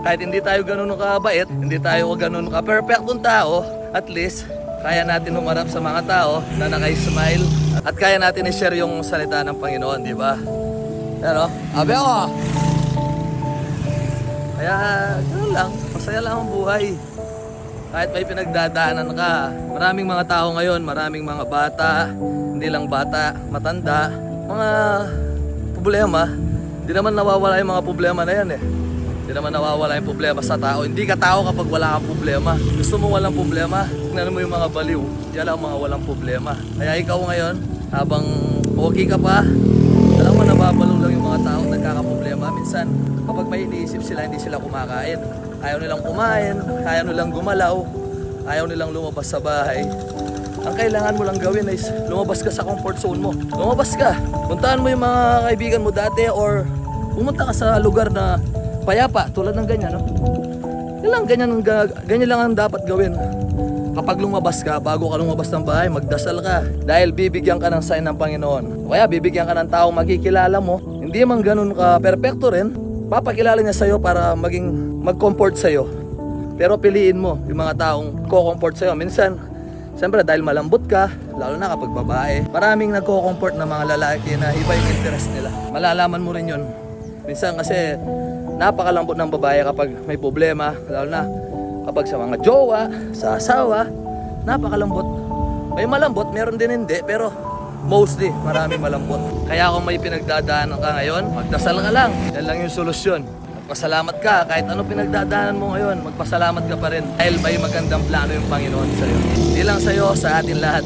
Kahit hindi tayo ganun kabait, hindi tayo ganun ka-perfectong tao, at least kaya natin humarap sa mga tao na naka-smile at kaya natin i-share yung salita ng Panginoon, di ba? Ano? Abe ako! Kaya ganoon lang, masaya lang ang buhay. Kahit may pinagdadaanan ka, maraming mga tao ngayon, maraming mga bata, hindi lang bata, matanda, mga problema. Hindi naman nawawala yung mga problema na yan eh. Hindi naman nawawala yung problema sa tao. Hindi ka tao kapag wala kang problema. Gusto mo walang problema, tignan mo yung mga baliw. Yan lang mga walang problema. Kaya ikaw ngayon, habang okay ka pa, alam mo, nababalo lang yung mga tao nagkakaproblema. Minsan, kapag may iniisip sila, hindi sila kumakain. Ayaw nilang kumain, ayaw nilang gumalaw, ayaw nilang lumabas sa bahay. Ang kailangan mo lang gawin is lumabas ka sa comfort zone mo. Lumabas ka. Puntahan mo yung mga kaibigan mo dati or pumunta ka sa lugar na payapa, tulad ng ganyan, no? Ganyan lang ang dapat gawin. Kapag lumabas ka, bago ka lumabas ng bahay, magdasal ka. Dahil bibigyan ka ng sign ng Panginoon. Kaya bibigyan ka ng taong makikilala mo. Hindi man ganun ka perfecto rin. Papakilala niya sa'yo para mag-comfort sa'yo. Pero piliin mo yung mga taong ko-comfort sa'yo. Minsan, siyempre dahil malambot ka, lalo na kapag babae, maraming nagko-comfort na mga lalaki na iba yung interest nila. Malalaman mo rin yun. Minsan kasi napakalambot ng babae kapag may problema, lalo na kapag sa mga jowa, sa asawa, napakalambot. May malambot, meron din hindi, pero mostly maraming malambot. Kaya kung may pinagdadaanan ka ngayon, magdasal ka lang. Yan lang yung solusyon. Magpasalamat ka, kahit ano pinagdadaanan mo ngayon, magpasalamat ka pa rin. Dahil may magandang plano yung Panginoon sa'yo. Hindi lang sa'yo, sa atin lahat.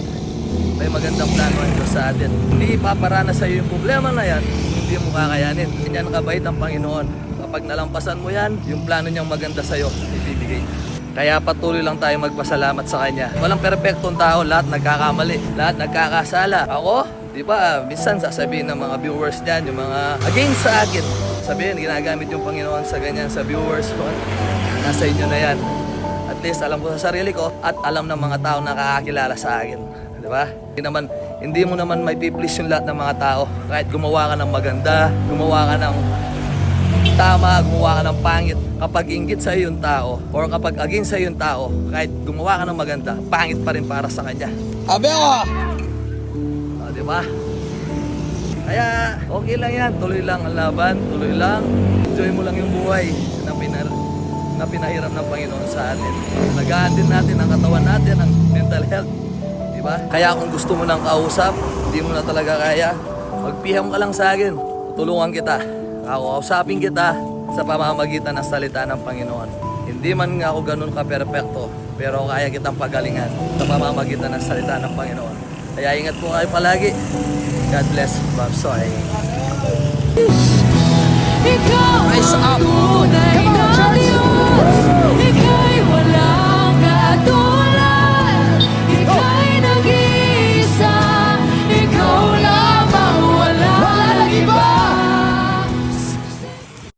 May magandang plano ito sa atin. Hindi ipaparana sa'yo yung problema na yan, hindi mo kakayanin. Yan kabait ang Panginoon. Kapag nalampasan mo yan, yung plano niyang maganda sa'yo, ibibigay. Kaya patuloy lang tayo magpasalamat sa Kanya. Walang perpektong tao, lahat nagkakamali, lahat nagkakasala. Ako, di ba, minsan sasabihin ng mga viewers diyan, yung mga against sa akin. Sabihin, ginagamit yung Panginoon sa ganyan, sa viewers ko. Nasa inyo na yan. At least alam ko sa sarili ko at alam ng mga tao na nakakakilala sa akin. Di ba? Hindi mo naman may please yung lahat ng mga tao. Kahit gumawa ka ng maganda, gumawa ka ng tama, gumawa ka ng pangit, kapag inggit sa yung tao or kapag against sa yung tao, kahit gumawa ka ng maganda, pangit pa rin para sa kanya. Abe ako! Di ba? Kaya okay lang yan, tuloy lang ang laban, tuloy lang, enjoy mo lang yung buhay na pinahiram ng Panginoon sa atin. Nagaan din natin ang katawan natin, ang mental health. Di ba? Kaya kung gusto mo nang kausap, hindi mo na talaga kaya, mag-PM ka lang sa akin, tutulungan kita. Ako, kausapin kita sa pamamagitan ng salita ng Panginoon. Hindi man nga ako ganun ka-perfecto, pero kaya kitang pagalingan sa pamamagitan ng salita ng Panginoon. Kaya ingat po kayo palagi. God bless, Bob Soy. Rise